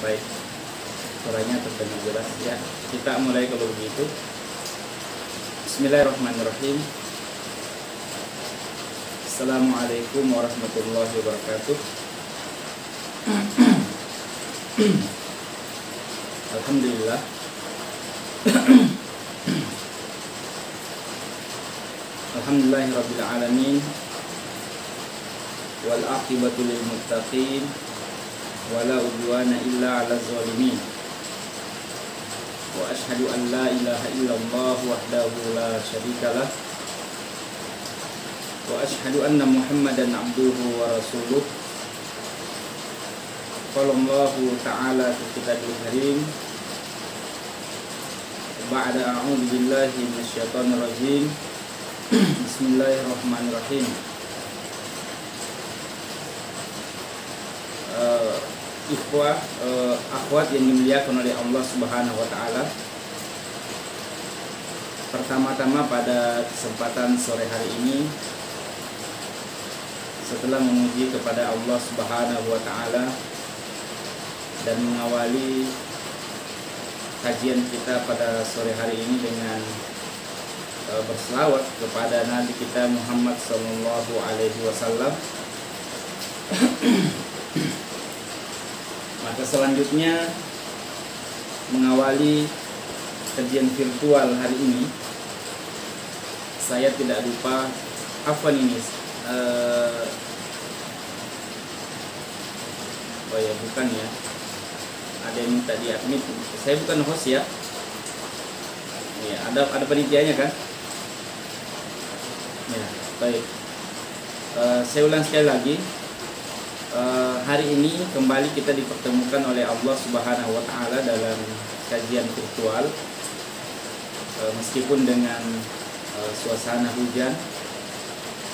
baik, suaranya terdengar jelas ya. Kita mulai kalau begitu. Bismillahirrahmanirrahim. Assalamualaikum warahmatullahi wabarakatuh. Alhamdulillah. Alhamdulillahirabbil alamin. Wal aqibatu lil muttaqin. Wala udwana illa 'alal zalimin. Wa asyhadu an la ilaha illallah wahdahu la syarikalah. Wa asyhadu anna Muhammadan abduhu wa rasuluh. Qala Allahu ta'ala fi kitabil karim. Ba'da a'udzu billahi minasyaitonir rajim. Bismillahirrahmanirrahim. Ikhwah, akhwat yang dimuliakan oleh Allah Subhanahu wa taala. Pertama-tama pada kesempatan sore hari ini, setelah memuji kepada Allah Subhanahu wa taala dan mengawali kajian kita pada sore hari ini dengan berselawat kepada Nabi kita Muhammad sallallahu alaihi wasallam. Maka selanjutnya mengawali kajian virtual hari ini, saya tidak lupa apa ini oh ya, bukan ya, ada yang minta di admit. Saya bukan host ya. Ya, ada panitianya kan? Ya, baik. Saya ulang sekali lagi. Hari ini kembali kita dipertemukan oleh Allah Subhanahu wa taala dalam kajian virtual, meskipun dengan suasana hujan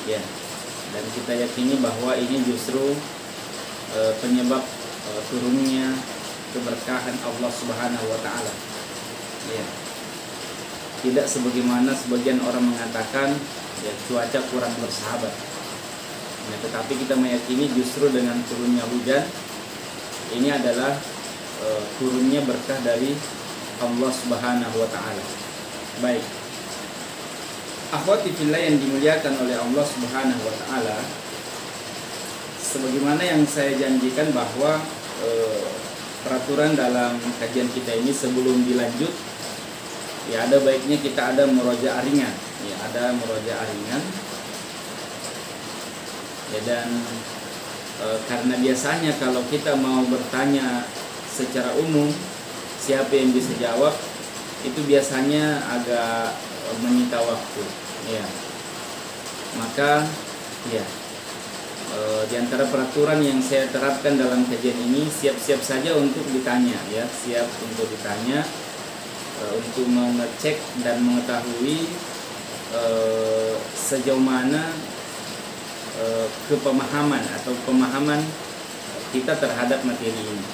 ya, dan kita yakini bahwa ini justru penyebab turunnya keberkahan Allah Subhanahu wa taala ya. Tidak sebagaimana sebagian orang mengatakan ya, cuaca kurang bersahabat. Nah, tetapi kita meyakini justru dengan turunnya hujan ini adalah turunnya berkah dari Allah Subhanahu wa taala. Baik. Akhwati fillah yang dimuliakan oleh Allah Subhanahu wa taala, sebagaimana yang saya janjikan bahwa peraturan dalam kajian kita ini sebelum dilanjut ya, ada baiknya kita ada murojaah ringan. Ya, ada murojaah ringan. Ya, dan karena biasanya kalau kita mau bertanya secara umum siapa yang bisa jawab, itu biasanya agak menyita waktu ya. Maka ya, di antara peraturan yang saya terapkan dalam kajian ini, siap-siap saja untuk ditanya ya, siap untuk ditanya, untuk mengecek dan mengetahui sejauh mana kepemahaman atau pemahaman kita terhadap materi ini.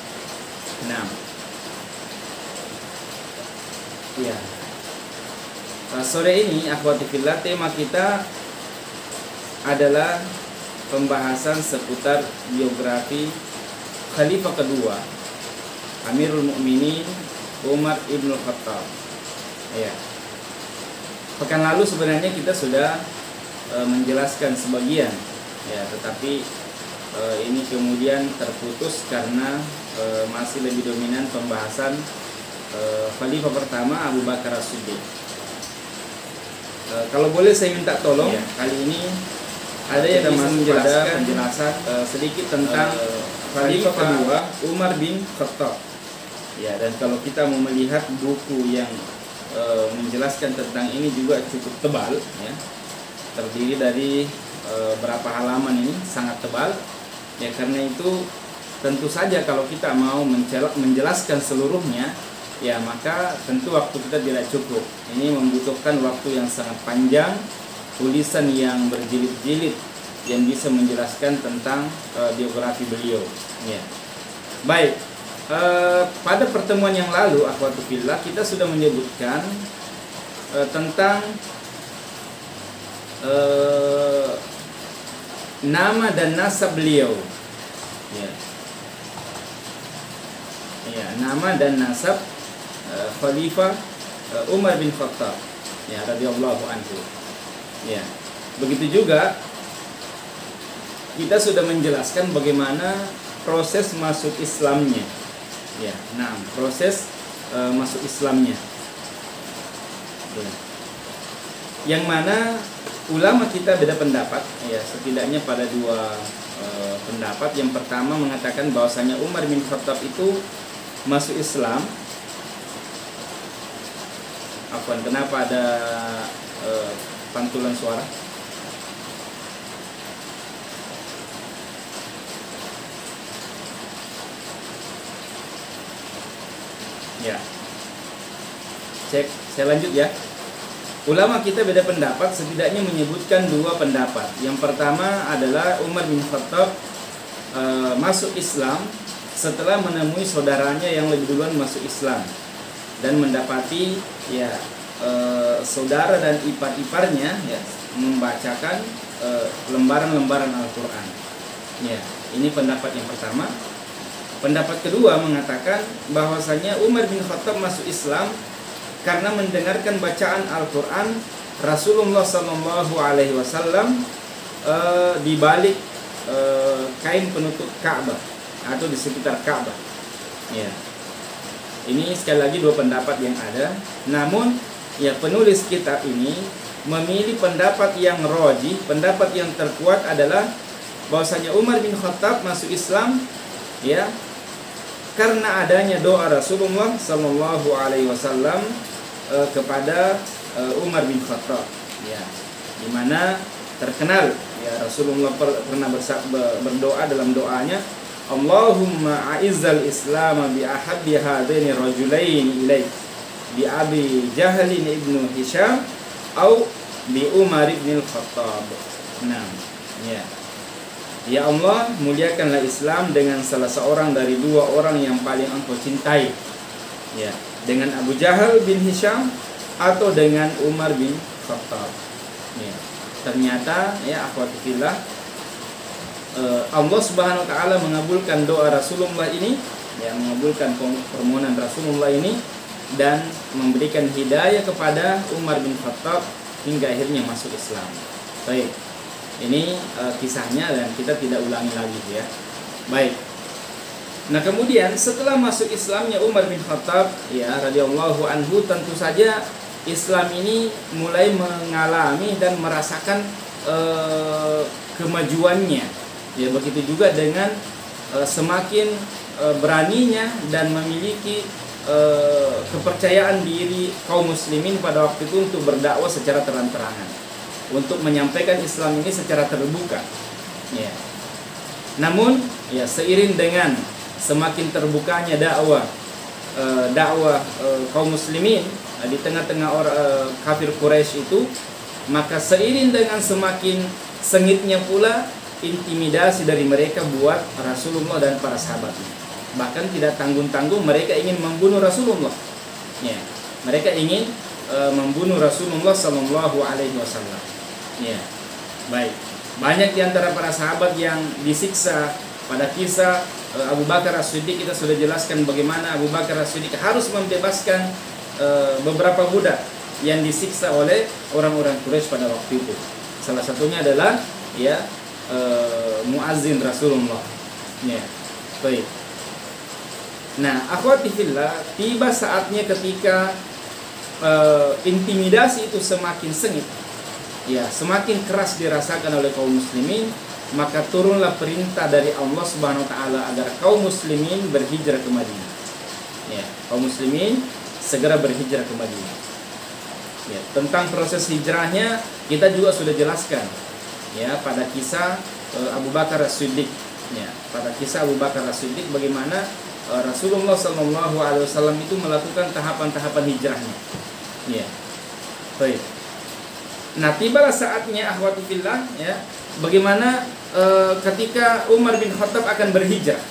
Nah, ya, sore ini akhwati fillah, tema kita adalah pembahasan seputar biografi Khalifah kedua Amirul Mukminin Umar ibn Khattab. Ya, pekan lalu sebenarnya kita sudah menjelaskan sebagian ya, tetapi ini kemudian terputus karena masih lebih dominan pembahasan Khalifah pertama Abu Bakar As-Siddiq. Kalau boleh saya minta tolong ya, kali ini ada yang bisa menjelaskan penjelasan sedikit tentang Khalifah kedua Umar bin Khattab ya. Dan kalau kita mau melihat buku yang menjelaskan tentang ini juga cukup tebal ya, terdiri dari berapa halaman, ini sangat tebal ya. Karena itu tentu saja kalau kita mau menjelaskan seluruhnya ya, maka tentu waktu kita tidak cukup. Ini membutuhkan waktu yang sangat panjang, tulisan yang berjilid-jilid yang bisa menjelaskan tentang biografi beliau ya. Baik, pada pertemuan yang lalu akhwatu fillah kita sudah menyebutkan tentang nama dan nasab beliau ya. ya, nama dan nasab Khalifah Umar bin Khattab, ya, radhiyallahu anhu. Ya, begitu juga kita sudah menjelaskan bagaimana proses masuk Islamnya. Ya, nah, proses masuk Islamnya. Ya. Yang mana ulama kita beda pendapat, ya, setidaknya pada dua pendapat. Yang pertama mengatakan bahwasanya Umar bin Khattab itu masuk Islam. Afwan, kenapa ada pantulan suara? Ya, cek, saya lanjut ya. Ulama kita beda pendapat, setidaknya menyebutkan dua pendapat. Yang pertama adalah Umar bin Khattab masuk Islam setelah menemui saudaranya yang lebih duluan masuk Islam dan mendapati, ya, saudara dan ipar-iparnya, ya, membacakan lembaran-lembaran Al-Quran. Ya, ini pendapat yang pertama. Pendapat kedua mengatakan bahwasanya Umar bin Khattab masuk Islam karena mendengarkan bacaan Al-Quran Rasulullah SAW di balik kain penutup Ka'bah atau di sekitar Ka'bah. Ya. Ini sekali lagi dua pendapat yang ada. Namun, ya, penulis kitab ini memilih pendapat yang rajih, pendapat yang terkuat adalah bahwasanya Umar bin Khattab masuk Islam, ya, karena adanya doa Rasulullah SAW kepada Umar bin Khattab, ya, di mana terkenal, ya, Rasulullah pernah berdoa dalam doanya, Allahumma a'izzal Islam bi ahabbi hadaini rajulaini ilaik, bi Abi Jahlin ibnu Hisham atau bi Umar bin Khattab. Nah, ya. Ya Allah, muliakanlah Islam dengan salah seorang dari dua orang yang paling engkau cintai, ya, dengan Abu Jahal bin Hisham atau dengan Umar bin Khattab. Ya. Ternyata, ya, akhwati fillah, Allah Subhanahu wa taala mengabulkan doa Rasulullah ini, ya, mengabulkan permohonan Rasulullah ini dan memberikan hidayah kepada Umar bin Khattab hingga akhirnya masuk Islam. Baik. Ini kisahnya dan kita tidak ulangi lagi, ya. Baik. Nah, kemudian setelah masuk Islamnya Umar bin Khattab, ya, radhiyallahu anhu, tentu saja Islam ini mulai mengalami dan merasakan kemajuannya. Ya, begitu juga dengan semakin beraninya dan memiliki kepercayaan diri kaum muslimin pada waktu itu untuk berdakwah secara terang-terangan, untuk menyampaikan Islam ini secara terbuka. Ya. Namun, ya, seiring dengan semakin terbukanya dakwah kaum muslimin di tengah-tengah kafir Quraisy itu, maka seiring dengan semakin sengitnya pula intimidasi dari mereka buat Rasulullah dan para sahabatnya. Bahkan tidak tanggung-tanggung mereka ingin membunuh Rasulullah. Ya, mereka ingin membunuh Rasulullah Sallallahu Alaihi Wasallam. Ya, baik. Banyak di antara para sahabat yang disiksa. Pada kisah Abu Bakar As-Siddiq kita sudah jelaskan bagaimana Abu Bakar As-Siddiq harus membebaskan beberapa budak yang disiksa oleh orang-orang Quraisy pada waktu itu. Salah satunya adalah, ya, muazzin Rasulullah. Ya, baik. Nah, akhwati fillah, tiba saatnya ketika intimidasi itu semakin sengit, ya, semakin keras dirasakan oleh kaum muslimin, maka turunlah perintah dari Allah Subhanahu wa taala agar kaum muslimin berhijrah ke Madinah. Ya, kaum muslimin segera berhijrah ke Madinah. Ya, tentang proses hijrahnya kita juga sudah jelaskan, ya, pada kisah Abu Bakar As-Siddiq. Ya, pada kisah Abu Bakar As-Siddiq bagaimana Rasulullah SAW itu melakukan tahapan-tahapan hijrahnya. Ya, baik. Nah, tibalah saatnya akhwati fillah, ya, bagaimana ketika Umar bin Khattab akan berhijrah.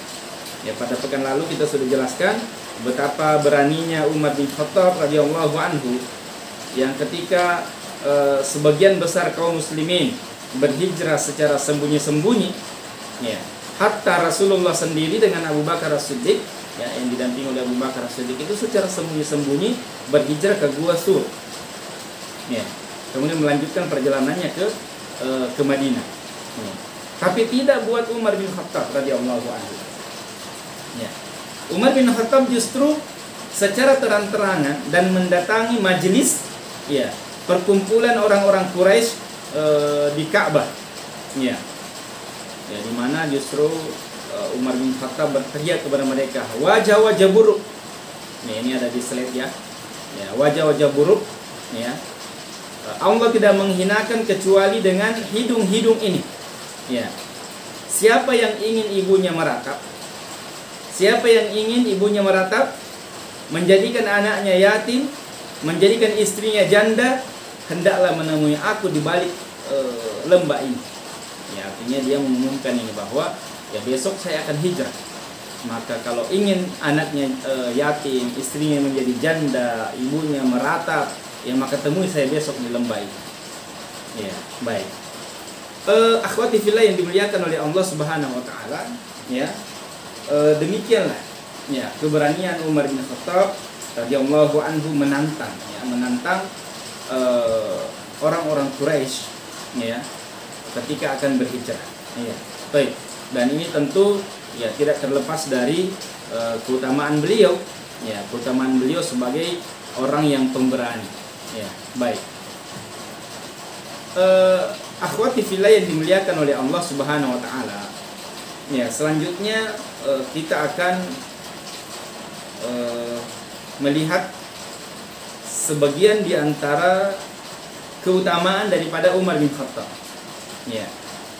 Ya, pada pekan lalu kita sudah jelaskan betapa beraninya Umar bin Khattab radhiyallahu anhu, yang ketika sebagian besar kaum muslimin berhijrah secara sembunyi-sembunyi, ya, hatta Rasulullah sendiri dengan Abu Bakar As-Siddiq ya, yang didampingi oleh Abu Bakar As-Siddiq itu secara sembunyi-sembunyi berhijrah ke Gua Sur. Ya. Kemudian melanjutkan perjalanannya ke Madinah. Ya. Tapi tidak buat Umar bin Khattab radhiyallahu anhu. Ya. Umar bin Khattab justru secara terang-terangan dan mendatangi majelis, ya, perkumpulan orang-orang Quraisy di Ka'bah. Ya. Ya, di mana justru Umar bin Khattab berteriak kepada mereka, wajah-wajah buruk. Nih, ini ada di slide ya. Ya, wajah-wajah buruk, ya. Allah tidak menghinakan kecuali dengan hidung-hidung ini. Ya. Siapa yang ingin ibunya meratap? Siapa yang ingin ibunya meratap, menjadikan anaknya yatim, menjadikan istrinya janda, hendaklah menemui aku di balik lembah ini. Ya, artinya dia mengumumkan ini bahwa ya besok saya akan hijrah. Maka kalau ingin anaknya yatim, istrinya menjadi janda, ibunya meratap, ya maka temui saya besok di lembah ini. Ya, baik. Akhwati fillah yang dimuliakan oleh Allah Subhanahu wa taala, ya. Demikianlah ya keberanian Umar bin Khattab radhiyallahu anhu menantang orang-orang Quraisy, ya, ketika akan berhijrah. Ya. Baik. Dan ini tentu ya tidak terlepas dari keutamaan beliau, ya, keutamaan beliau sebagai orang yang pemberani. Ya, baik. Akhwati fillah yang dimuliakan oleh Allah Subhanahu wa taala. Ya, selanjutnya kita akan melihat sebagian di antara keutamaan daripada Umar bin Khattab. Ya,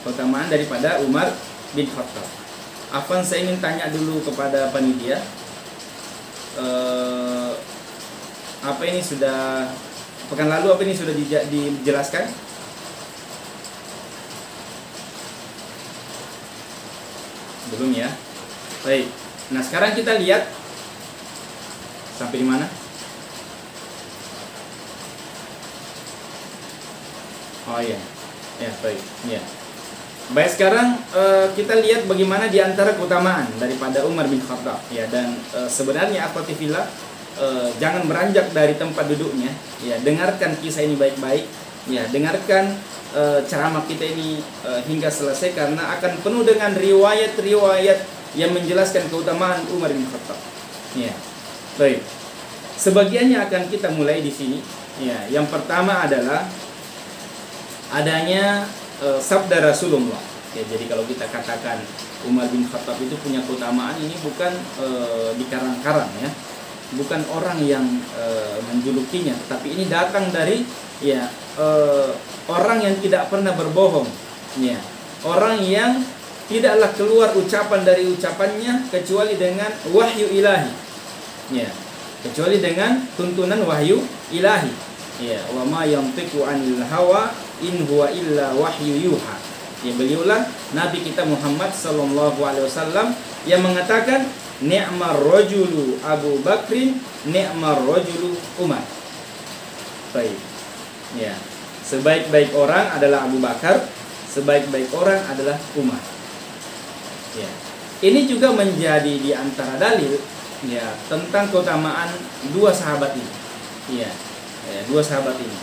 keutamaan daripada Umar bin Khattab. Afwan, saya ingin tanya dulu kepada panitia. Apa ini sudah pekan lalu sudah dijelaskan? Belum ya. Baik. Nah, sekarang kita lihat sampai di mana? Oh iya. Ya, baik. Ya. Baik, sekarang kita lihat bagaimana di antara keutamaan daripada Umar bin Khattab, ya. Dan sebenarnya akhwati fillah, jangan beranjak dari tempat duduknya, ya. Dengarkan kisah ini baik-baik, ya. Dengarkan ceramah kita ini hingga selesai, karena akan penuh dengan riwayat-riwayat yang menjelaskan keutamaan Umar bin Khattab. Ya. Baik. Sebagiannya akan kita mulai di sini. Ya, yang pertama adalah adanya sabda Rasulullah. Ya, jadi kalau kita katakan Umar bin Khattab itu punya keutamaan, ini bukan dikarang-karang, ya. Bukan orang yang menjulukinya, tapi ini datang dari ya orang yang tidak pernah berbohong, ya. Orang yang tidaklah keluar ucapan dari ucapannya kecuali dengan wahyu ilahi, ya. Kecuali dengan tuntunan wahyu ilahi, ya. Wa ma yantiqu anil hawa in huwa illa wahyu yuha. Ya, beliaulah Nabi kita Muhammad sallallahu alaihi wasallam yang mengatakan ni'mar rajulu Abu Bakrin, ni'mar rajulu Umar. Baik. Ya. Sebaik-baik orang adalah Abu Bakar, sebaik-baik orang adalah Umar. Ya. Ini juga menjadi di antara dalil, ya, tentang keutamaan dua sahabat ini. Ya. Ya, dua sahabat ini.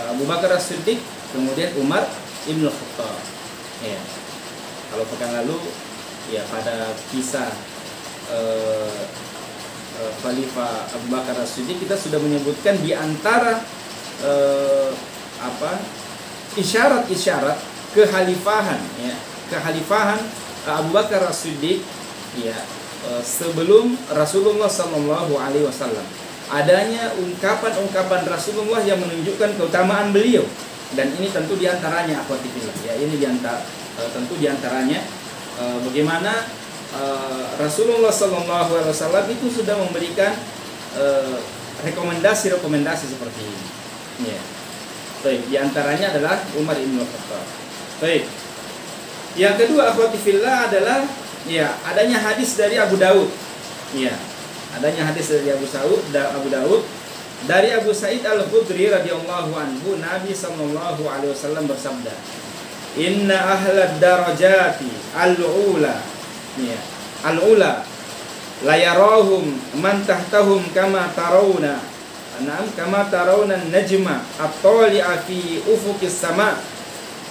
Abu Bakar As-Siddiq, kemudian Umar Ibn Khattab. Ya. Kalau pekan lalu, ya, pada kisah Khalifah Abu Bakar As-Siddiq kita sudah menyebutkan di antara isyarat-isyarat kekhalifahan, ya, kekhalifahan Abu Bakar As-Siddiq, ya, sebelum Rasulullah Sallallahu Alaihi Wasallam, adanya ungkapan-ungkapan Rasulullah yang menunjukkan keutamaan beliau. Dan ini tentu diantaranya akhwati fillah, ya, ini tentu diantaranya bagaimana Rasulullah Sallallahu Alaihi Wasallam itu sudah memberikan rekomendasi seperti ini. Ya. Baik, diantaranya adalah Umar Ibn Khattab. Baik. Yang kedua akhwati fillah adalah, ya, adanya hadis dari Abu Daud. Ya, adanya hadis dari Abu Daud dari Abu Sa'id Al-Khudri radhiyallahu anhu, Nabi sallallahu alaihi wasallam bersabda, "Inna ahlad darajati al-ula." Ya, al-ula la yarahum man tahtahum kama tarawna kama tarawna najma at-tali'a fi ufuqis sama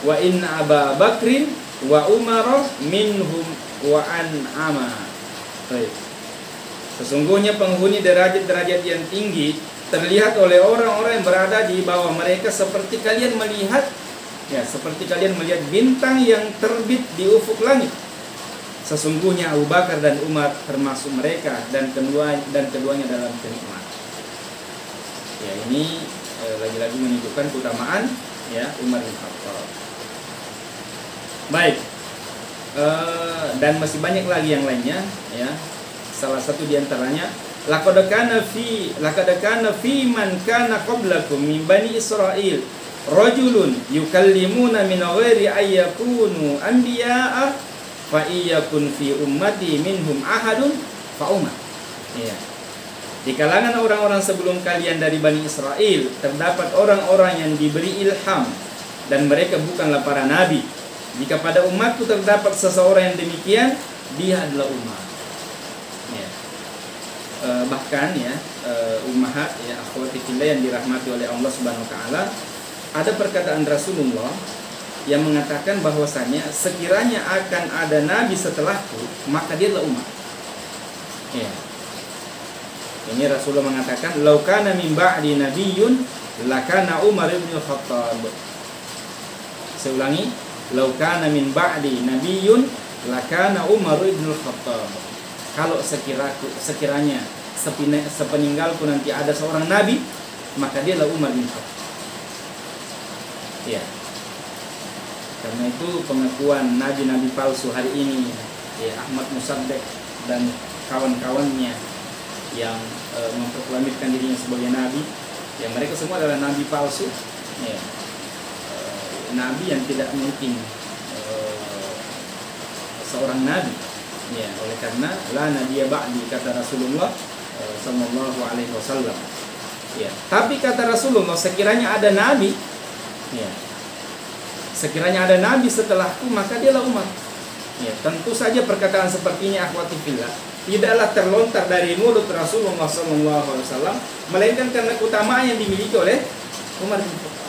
wa inna Aba Bakrin wa Umar minhum wa an'ama. Baik. Sesungguhnya penghuni derajat-derajat yang tinggi terlihat oleh orang-orang yang berada di bawah mereka seperti kalian melihat bintang yang terbit di ufuk langit. Sesungguhnya Abu Bakar dan Umar termasuk mereka dan keduanya dalam kenikmatan. Ya, ini lagi-lagi menunjukkan keutamaan ya Umar bin Khattab. Baik. Dan masih banyak lagi yang lainnya ya. Salah satu di antaranya laqad kana fi man kana qablakum min bani Israil rajulun yukallimuna min ghairi ayyakunu anbiya'a fa iyakun fi ummati minhum ahadun fa umar. Ya. Di kalangan orang-orang sebelum kalian dari Bani Israel terdapat orang-orang yang diberi ilham dan mereka bukanlah para nabi. Jika pada umatku terdapat seseorang yang demikian, dia adalah umat. Ya. Bahkan ya ummahat ya akhwati fillah yang dirahmati oleh Allah Subhanahu wa taala, ada perkataan Rasulullah yang mengatakan bahwasanya sekiranya akan ada nabi setelahku, maka dia adalah umat. Ya. Ini Rasulullah mengatakan, "Lau kana min ba'di nabiyyun lakana Umar bin Khattab." Saya ulangi, "Lau kana min ba'di nabiyyun lakana Umar bin Khattab." Kalau sekiranya sepeninggalku nanti ada seorang nabi, maka dia adalah Umar bin Khattab. Ya. Karena itu pengakuan nabi-nabi palsu hari ini ya, Ahmad Musaddiq dan kawan-kawannya yang memproklamirkan dirinya sebagai nabi, ya mereka semua adalah nabi palsu ya. Nabi yang tidak mungkin seorang nabi ya, oleh karena la nabiyya ba'di kata Rasulullah sallallahu alaihi wasallam ya. Tapi kata Rasulullah, sekiranya ada nabi ya, sekiranya ada nabi setelahku, maka dialah umat. Ya, tentu saja perkataan seperti ini akhwati fillah tidaklah terlontar dari mulut Rasulullah SAW, melainkan karena keutamaan yang dimiliki oleh Umar bin Khattab.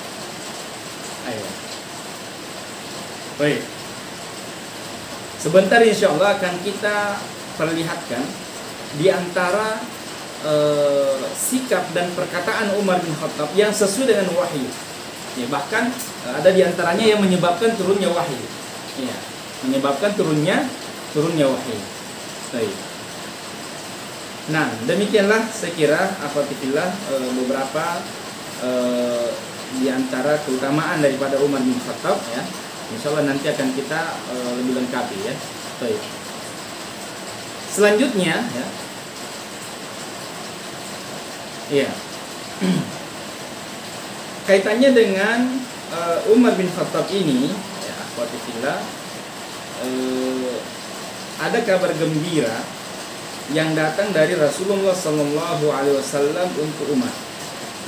Ayo. Baik. Sebentar insyaallah akan kita perlihatkan di antara sikap dan perkataan Umar bin Khattab yang sesuai dengan wahyu. Ya, bahkan ada di antaranya yang menyebabkan turunnya wahyu. Ya, menyebabkan turunnya wahyu. Baik. Nah, demikianlah saya kira akhwatillah beberapa di antara keutamaan daripada Umar bin Khattab ya. Insyaallah nanti akan kita lebih lengkapi ya. Baik. Selanjutnya ya. Iya. Kaitannya dengan Umar bin Khattab ini ya akhwatillah, ada kabar gembira yang datang dari Rasulullah Sallallahu Alaihi Wasallam untuk umat.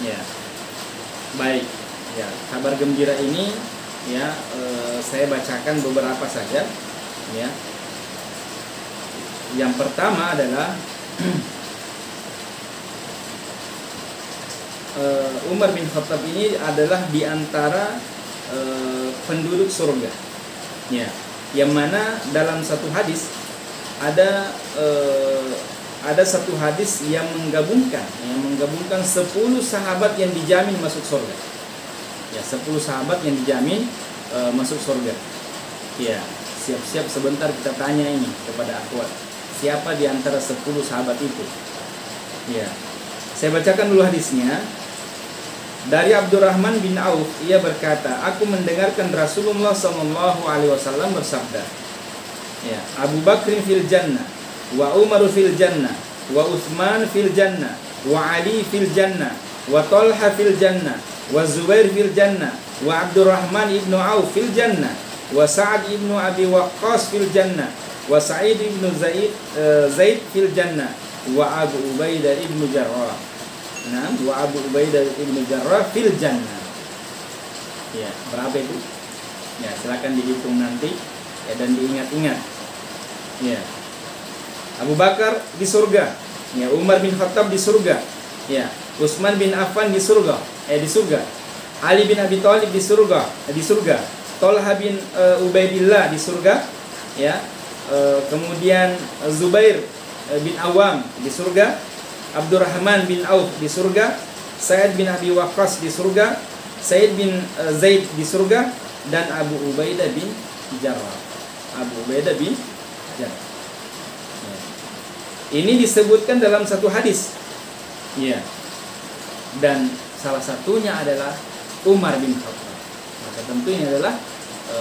Ya, baik. Ya, kabar gembira ini ya saya bacakan beberapa saja. Ya, yang pertama adalah Umar bin Khattab ini adalah di antara penduduk surga. Ya, yang mana dalam satu hadis ada satu hadis yang menggabungkan 10 sahabat yang dijamin masuk surga. Ya, 10 sahabat yang dijamin masuk surga. Ya, siap-siap sebentar kita tanya ini kepada akhwat. Siapa di antara 10 sahabat itu? Ya. Saya bacakan dulu hadisnya. Dari Abdurrahman bin Auf, ia berkata, aku mendengarkan Rasulullah SAW bersabda, ya, Abu Bakrin fil jannah, wa Umar fil jannah, wa Utsman fil jannah, wa Ali fil jannah, wa Talha fil jannah, wa Zubair fil jannah, wa Abdurrahman ibnu Auf fil jannah, wa Sa'ad ibnu Abi Waqqas fil jannah, wa Sa'id ibnu Zaid fil jannah, wa Abu Ubaidah ibnu Jarrah. Nah, wa Abu Ubaidah ibnu Jarrah fil jannah. Ya, berapa itu? Ya, silakan dihitung nanti ya, dan diingat-ingat. Ya. Abu Bakar di surga, ya, Umar bin Khattab di surga, ya, Utsman bin Affan di surga, Ali bin Abi Thalib di surga, Thalha bin Ubaidillah di surga, ya, kemudian Zubair bin Awam di surga, Abdurrahman bin Auf di surga, Sa'id bin Abi Waqqas di surga, Sa'id bin Zaid di surga, dan Abu Ubaidah bin Jarrah. Ini disebutkan dalam satu hadis, ya. Dan salah satunya adalah Umar bin Khattab. Maka tentu ini adalah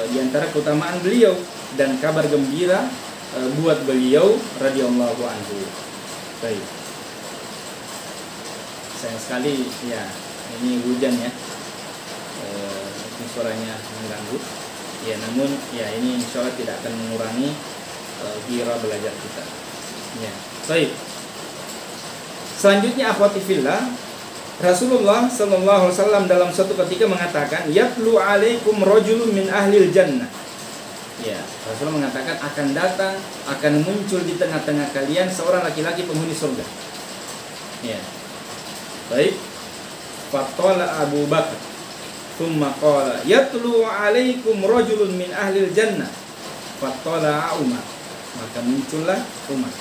di antara keutamaan beliau dan kabar gembira buat beliau radhiyallahu anhu. Baik. Sayang sekali, ya, ini hujan ya. Mungkin suaranya mengganggu. Ya, namun ya ini insya Allah tidak akan mengurangi gira belajar kita. Ya. Baik. Selanjutnya akhwati fillah, Rasulullah sallallahu alaihi wasallam dalam suatu ketika mengatakan, "Yatlu alaikum rajulun min ahlil jannah." Ya, Rasulullah mengatakan akan muncul di tengah-tengah kalian seorang laki-laki penghuni surga. Ya. Baik. Faqala Abu Bakar, thumma qala, "Yatlu alaikum rajulun min ahlil jannah." Faqala Umar. Maka muncullah Umar.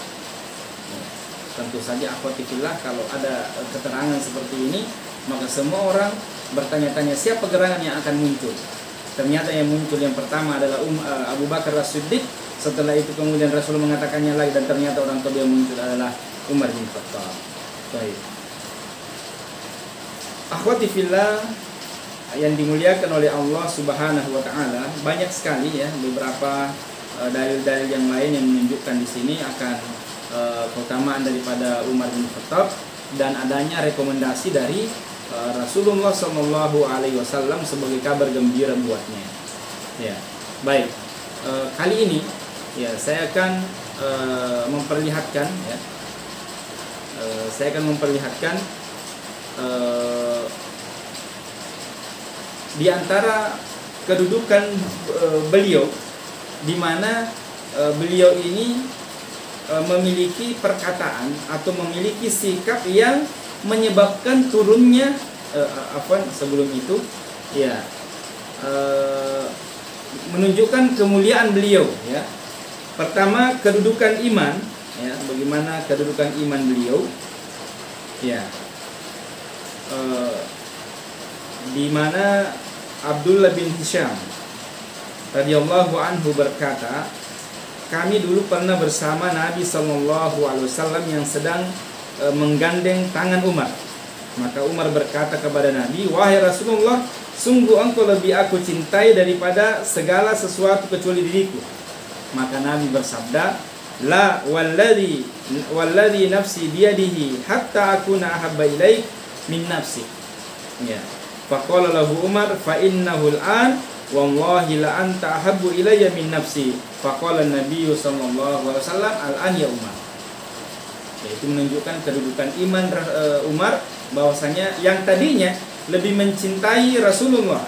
Tentu saja akhwati fillah, kalau ada keterangan seperti ini, maka semua orang bertanya-tanya siapa gerangan yang akan muncul. Ternyata yang muncul yang pertama adalah Abu Bakar As-Siddiq. Setelah itu kemudian Rasul mengatakannya lagi, dan ternyata orang kedua yang muncul adalah Umar bin Khattab. Baik. Akhwati fillah yang dimuliakan oleh Allah Subhanahu wa taala, banyak sekali ya beberapa dalil-dalil yang lain yang menunjukkan di sini akan keutamaan daripada Umar bin Khattab dan adanya rekomendasi dari Rasulullah Shallallahu Alaihi Wasallam sebagai kabar gembira buatnya. Ya, baik. Kali ini ya saya akan memperlihatkan ya. Di antara kedudukan beliau, di mana beliau ini memiliki perkataan atau memiliki sikap yang menyebabkan turunnya sebelum itu ya menunjukkan kemuliaan beliau ya. Pertama, kedudukan iman ya, bagaimana kedudukan iman beliau ya, di mana Abdullah bin Hisham radhiyallahu anhu berkata, kami dulu pernah bersama Nabi SAW yang sedang menggandeng tangan Umar. Maka Umar berkata kepada Nabi, "Wahai Rasulullah, sungguh engkau lebih aku cintai daripada segala sesuatu kecuali diriku." Maka Nabi bersabda, "La walladhi nafsi biyadihi hatta akuna ahabba ilaik min nafsi." Ya. Faqala lahu Umar, "Fa innahu al-an wallahi la anta ahabbu ilayya min nafsi." Faqala Nabi sallallahu alaihi wasallam, "Al-an ya Umar." Yaitu menunjukkan kedudukan iman Umar, bahwasanya yang tadinya lebih mencintai Rasulullah,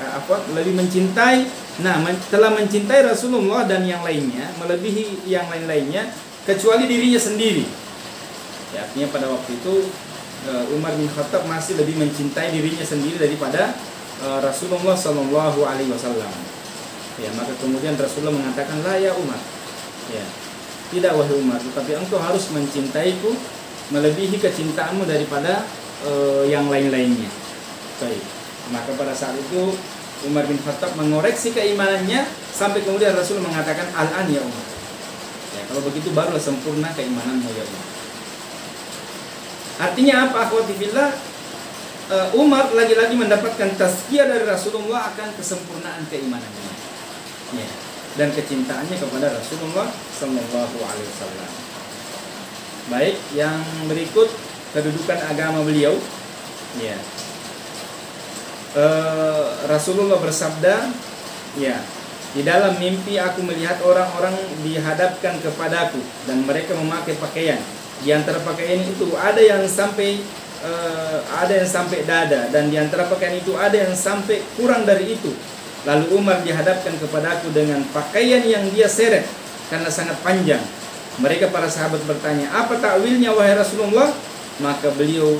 telah mencintai Rasulullah dan yang lainnya, melebihi yang lain-lainnya kecuali dirinya sendiri. Ya, artinya pada waktu itu Umar bin Khattab masih lebih mencintai dirinya sendiri daripada Rasulullah sallallahu alaihi wasallam. Ya, maka kemudian Rasulullah mengatakan, "La ya Umar." Ya. Tidak wahai Umar, tetapi engkau harus mencintaiku melebihi kecintaanmu daripada yang lain-lainnya. Baik. Maka pada saat itu Umar bin Khattab mengoreksi keimanannya sampai kemudian Rasul mengatakan, "Al-an ya Umar." Ya, kalau begitu barulah sempurna keimananmu ya Umar. Artinya apa akhwati fillah? Umar lagi-lagi mendapatkan tazkiyah dari Rasulullah akan kesempurnaan keimanannya. Ya. Dan kecintaannya kepada Rasulullah Sallallahu Alaihi Wasallam. Baik, yang berikut kedudukan agama beliau. Ya, Rasulullah bersabda, ya, di dalam mimpi aku melihat orang-orang dihadapkan kepadaku dan mereka memakai pakaian. Di antara pakaian itu ada yang sampai dada, dan di antara pakaian itu ada yang sampai kurang dari itu. Lalu Umar dihadapkan kepadaku dengan pakaian yang dia seret karena sangat panjang. Mereka para sahabat bertanya, apa takwilnya wahai Rasulullah? Maka beliau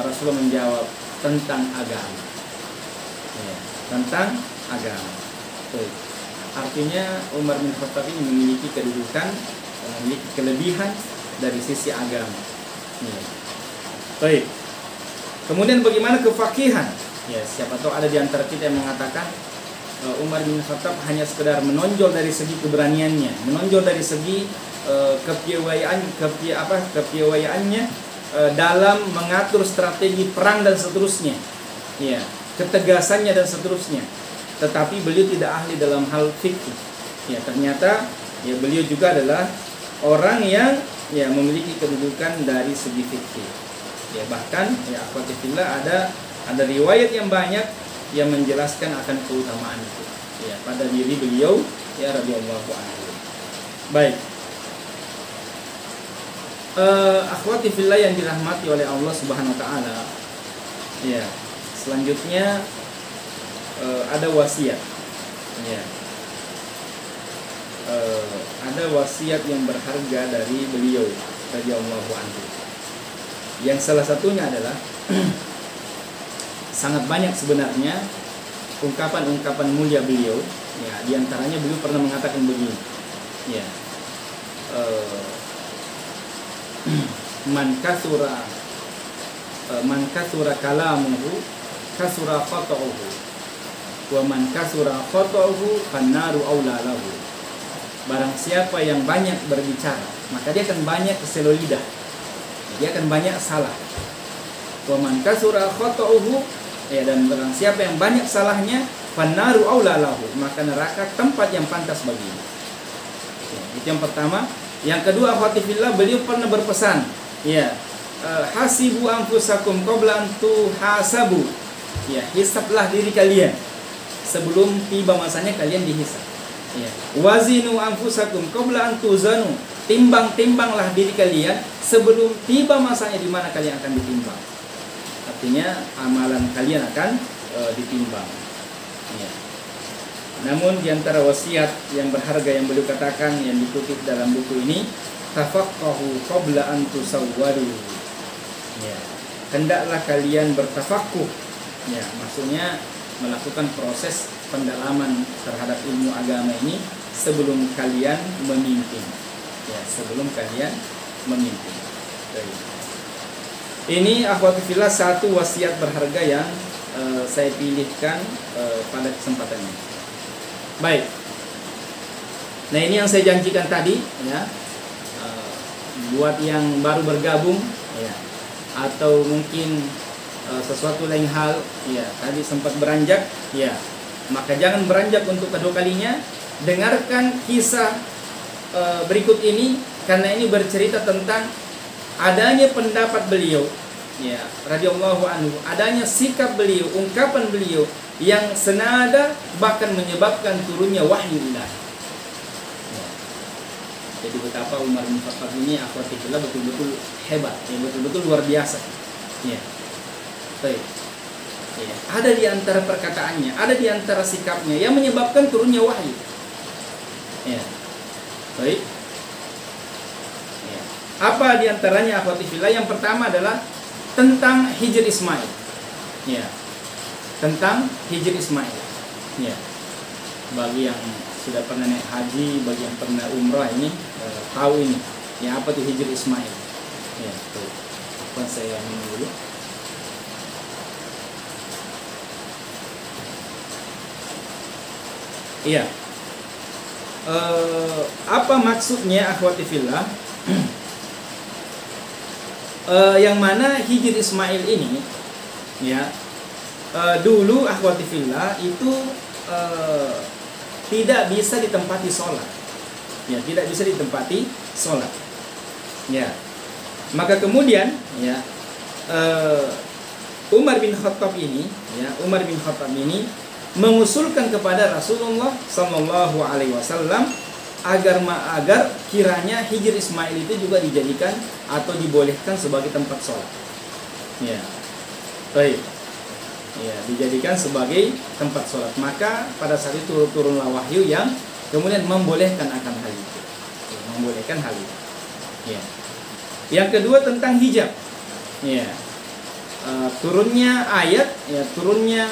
Rasulullah menjawab, tentang agama. Ya, tentang agama. Baik. Artinya Umar bin Khattab ini memiliki kedudukan, memiliki kelebihan dari sisi agama. Ya. Baik. Kemudian bagaimana kefakihan? Ya, siapa tahu ada di antara kita yang mengatakan Umar bin Khattab hanya sekedar menonjol dari segi keberaniannya, menonjol dari segi kepiawayaannya dalam mengatur strategi perang dan seterusnya, ya, ketegasannya dan seterusnya. Tetapi beliau tidak ahli dalam hal fikih. Ya, ternyata ya beliau juga adalah orang yang ya memiliki kedudukan dari segi fikih. Ya, bahkan ya akhwati fillah ada riwayat yang banyak yang menjelaskan akan keutamaan itu. Ya, pada diri beliau ya radhiyallahu anhu. Baik. Akhwati fillah yang dirahmati oleh Allah Subhanahu wa taala. Ya. Selanjutnya ada wasiat. Ya. Ada wasiat yang berharga dari beliau radhiyallahu anhu. Yang salah satunya adalah sangat banyak sebenarnya ungkapan-ungkapan mulia beliau. Ya, di antaranya beliau pernah mengatakan begini. Ya. Man kasura kalamuhu kasura khata'uhu wa man kasura khata'uhu fannaru aula lahu. Barang siapa yang banyak berbicara, maka dia akan banyak keselo lidah, dia akan banyak salah. Wa man kasura khata'uhu, ya, dan barang siapa yang banyak salahnya, fannaru aula lahu, maka neraka tempat yang pantas baginya. Ya, itu yang pertama. Yang kedua, akhwati fillah, beliau pernah berpesan, ya, hasibu anfusakum qabla an tuhasabu. Ya, hisablah diri kalian sebelum tiba masanya kalian dihisab. Ya. Wazinu anfusakum qabla an tuzanu. Timbang-timbanglah diri kalian sebelum tiba masanya di mana kalian akan ditimbang. Artinya amalan kalian akan ditimbang. Ya. Namun di antara wasiat yang berharga yang beliau katakan yang dikutip dalam buku ini, tafaqahu qabla an tusawwaru. Ya. Hendaklah kalian bertafaqquh. Ya, maksudnya melakukan proses pendalaman terhadap ilmu agama ini sebelum kalian memimpin. Ya, sebelum kalian memimpin. Baik. Ini akhwati fillah satu wasiat berharga yang saya pilihkan pada kesempatan ini. Baik. Nah, ini yang saya janjikan tadi, ya, buat yang baru bergabung, ya, atau mungkin sesuatu lain hal, ya, tadi sempat beranjak, ya, maka jangan beranjak untuk kedua kalinya. Dengarkan kisah berikut ini, karena ini bercerita tentang adanya pendapat beliau, ya, radhiyallahu anhu, adanya sikap beliau, ungkapan beliau yang senada bahkan menyebabkan turunnya wahyu ilahi. Ya. Jadi betapa Umar bin Khattab ini akhwati fillah betul-betul hebat, ya, betul-betul luar biasa. Ya. Baik. Ya. Ada di antara perkataannya, ada di antara sikapnya yang menyebabkan turunnya wahyu. Ya. Baik. Ya. Apa di antaranya akhwati fillah? Yang pertama adalah tentang Hijr Ismail. Ya. Tentang Hijr Ismail. Ya. Bagi yang sudah pernah naik haji, bagi yang pernah umrah ini tahu ini. Ya, apa tuh Hijr Ismail? Ya, tuh. Apa saya minum dulu. Iya. Apa maksudnya akhwati fillah? Yang mana Hijr Ismail ini, ya, dulu akhwati fillah itu tidak bisa ditempati sholat, ya, tidak bisa ditempati sholat, ya. Maka kemudian, ya, Umar bin Khattab ini, ya, Umar bin Khattab ini mengusulkan kepada Rasulullah Sallallahu Alaihi Wasallam agar kiranya Hijr Ismail itu juga dijadikan atau dibolehkan sebagai tempat sholat. Ya, baik. Ya, dijadikan sebagai tempat sholat. Maka pada saat itu turunlah wahyu yang kemudian membolehkan akan hal itu. Ya, membolehkan hal itu. Ya. Yang kedua tentang hijab. Ya. Turunnya ayat, ya turunnya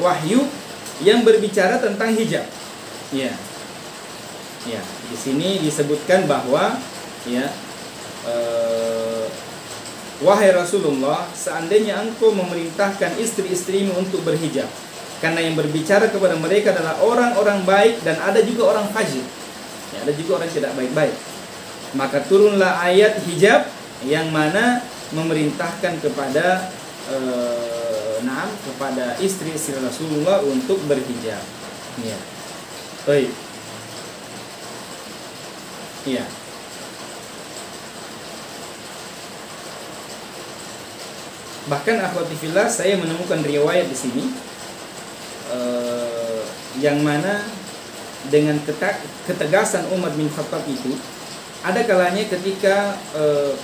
wahyu yang berbicara tentang hijab. Ya. Ya, di sini disebutkan bahwa ya wahai Rasulullah, seandainya engkau memerintahkan istri-istrimu untuk berhijab, karena yang berbicara kepada mereka adalah orang-orang baik dan ada juga orang fajir. Ya, ada juga orang tidak baik-baik. Maka turunlah ayat hijab yang mana memerintahkan kepada kepada istri-istri Rasulullah untuk berhijab. Ya. Baik. Ya. Bahkan akhwati fillah, saya menemukan riwayat di sini yang mana dengan ketegasan Umar bin Khattab itu, ada kalanya ketika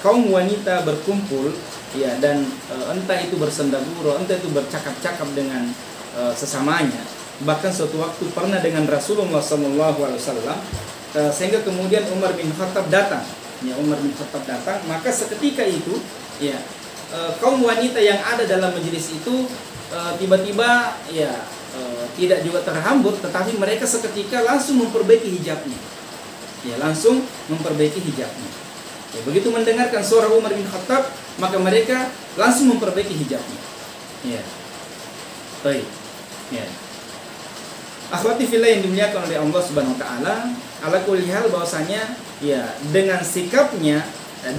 kaum wanita berkumpul, ya, dan entah itu bersendagurau, entah itu bercakap-cakap dengan sesamanya. Bahkan suatu waktu pernah dengan Rasulullah SAW, sehingga kemudian Umar bin Khattab datang. Ya, Umar bin Khattab datang, maka seketika itu, ya, kaum wanita yang ada dalam majelis itu tiba-tiba ya tidak juga terhambur, tetapi mereka seketika langsung memperbaiki hijabnya. Ya, langsung memperbaiki hijabnya. Ya, begitu mendengarkan suara Umar bin Khattab, maka mereka langsung memperbaiki hijabnya. Ya. Baik. Ya. Akhwati fillah yang dimuliakan oleh Allah Subhanahu wa taala, ala kulli hal bahwasanya ya dengan sikapnya,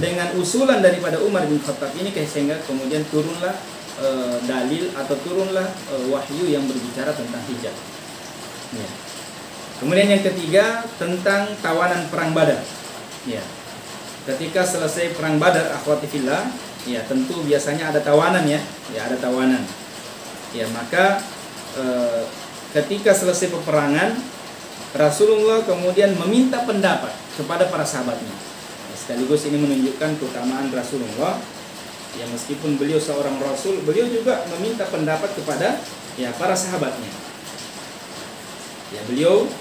dengan usulan daripada Umar bin Khattab ini, sehingga kemudian turunlah dalil atau turunlah wahyu yang berbicara tentang hijab. Ya. Kemudian yang ketiga tentang tawanan perang Badar. Ya. Ketika selesai perang Badar, akhwati fillah, ya tentu biasanya ada tawanan, ya ada tawanan. Ya, maka ketika selesai peperangan, Rasulullah kemudian meminta pendapat kepada para sahabatnya. Sekaligus ini menunjukkan keutamaan Rasulullah. Ya, meskipun beliau seorang Rasul, beliau juga meminta pendapat kepada ya para sahabatnya. Ya, beliau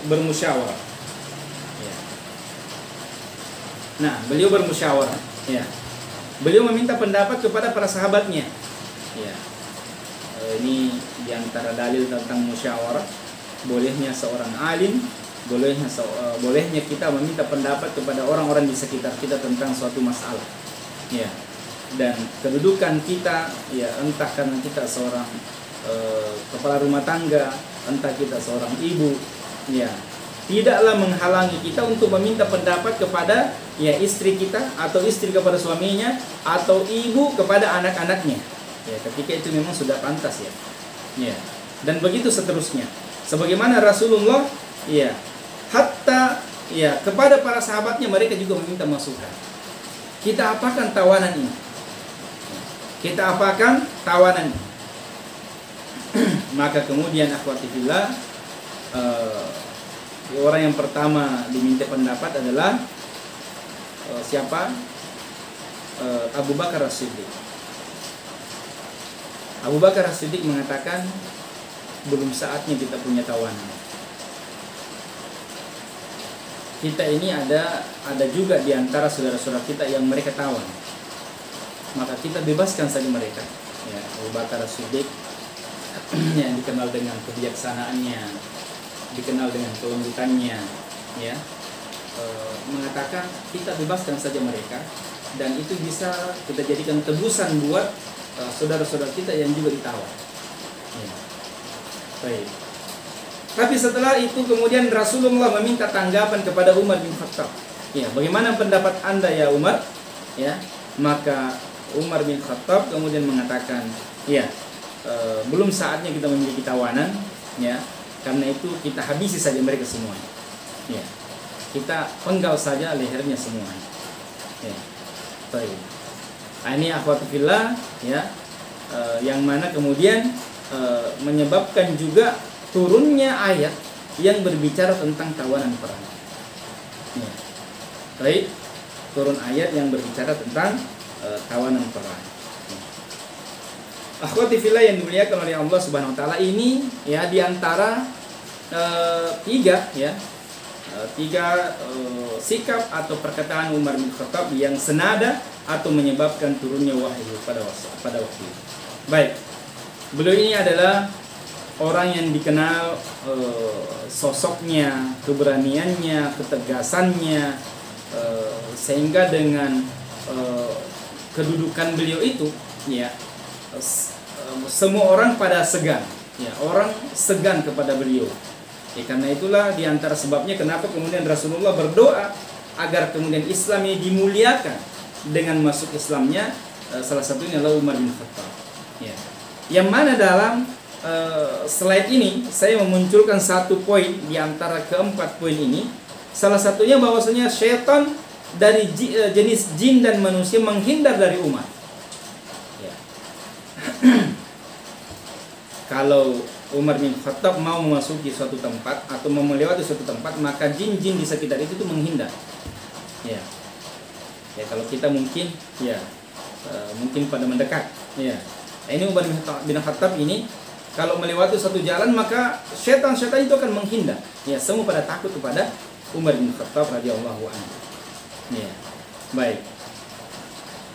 bermusyawarah. Ya. Nah, beliau bermusyawarah. Ya. Beliau meminta pendapat kepada para sahabatnya. Ya. Ini diantara dalil tentang musyawarah, bolehnya seorang alim, bolehnya kita meminta pendapat kepada orang-orang di sekitar kita tentang suatu masalah. Ya. Dan kedudukan kita, ya entah karena kita seorang kepala rumah tangga, entah kita seorang ibu, ya tidaklah menghalangi kita untuk meminta pendapat kepada ya istri kita, atau istri kepada suaminya, atau ibu kepada anak-anaknya. Ya, ketika itu memang sudah pantas, ya. Ya. Dan begitu seterusnya. Sebagaimana Rasulullah, ya, hatta ya kepada para sahabatnya mereka juga meminta masukan. Kita apakan tawanan ini? Kita apakan tawanan ini? Maka kemudian akhwati fillah, orang yang pertama diminta pendapat adalah siapa? Abu Bakar As-Siddiq. Abu Bakar As-Siddiq mengatakan, belum saatnya kita punya tawanan. Kita ini ada juga di antara saudara-saudara kita yang mereka tawan. Maka kita bebaskan saja mereka. Ya, Abu Bakar As-Siddiq yang dikenal dengan kebijaksanaannya, dikenal dengan kelembutannya, ya, mengatakan kita bebaskan saja mereka, dan itu bisa kita jadikan tebusan buat saudara-saudara kita yang juga ditawan. Ya. Baik. Tapi setelah itu kemudian Rasulullah meminta tanggapan kepada Umar bin Khattab. Ya, bagaimana pendapat Anda ya Umar? Ya, maka Umar bin Khattab kemudian mengatakan, ya, belum saatnya kita memiliki tawanan, ya, karena itu kita habisi saja mereka semuanya. Ya, kita penggal saja lehernya semuanya. Ya, baik. Nah, ini akhwati fillah, ya, yang mana kemudian menyebabkan juga turunnya ayat yang berbicara tentang tawanan perang. Ya. Baik, turun ayat yang berbicara tentang tawanan perang. Ya. Akhwati fillah yang dimuliakan oleh Allah Subhanahu wa taala, ini ya diantara tiga sikap atau perkataan Umar bin Khattab yang senada atau menyebabkan turunnya wahyu pada waktu itu. Baik, beliau ini adalah orang yang dikenal sosoknya, keberaniannya, ketegasannya, sehingga dengan kedudukan beliau itu, ya, semua orang pada segan, ya, orang segan kepada beliau. Ya, karena itulah diantara sebabnya kenapa kemudian Rasulullah berdoa agar kemudian Islam ini dimuliakan dengan masuk Islamnya salah satunya adalah Umar bin Khattab. Ya. Yang mana dalam slide ini saya memunculkan satu poin di antara keempat poin ini. Salah satunya bahwasanya syaitan dari jenis jin dan manusia menghindar dari Umar. Ya. Kalau Umar bin Khattab mau memasuki suatu tempat atau mau melewati suatu tempat, maka jin-jin di sekitar itu menghindar. Ya. Ya, kalau kita mungkin, ya, mungkin pada mendekat. Ya. Ini Umar bin Khattab ini kalau melewati suatu jalan, maka syaitan-syaitan itu akan menghindar. Ya, semua pada takut kepada Umar bin Khattab radhiyallahu anhu. Ya. Baik.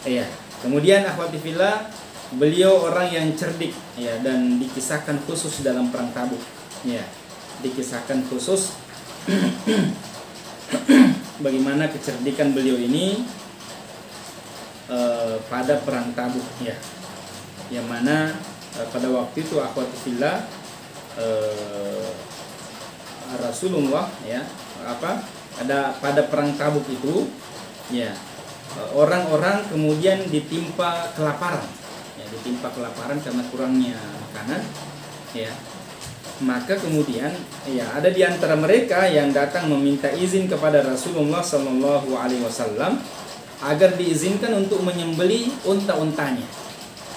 Ya. Kemudian akhwati fillah, beliau orang yang cerdik, ya, dan dikisahkan khusus dalam perang Tabuk, ya, dikisahkan khusus bagaimana kecerdikan beliau ini pada perang Tabuk, ya, yang mana pada waktu itu akhwati fillah Rasulullah, ya, ada pada perang Tabuk itu, ya, orang-orang kemudian ditimpa kelaparan. Ditimpa kelaparan karena kurangnya makanan, ya, maka kemudian, ya, ada di antara mereka yang datang meminta izin kepada Rasulullah Shallallahu Alaihi Wasallam agar diizinkan untuk menyembeli unta-untanya,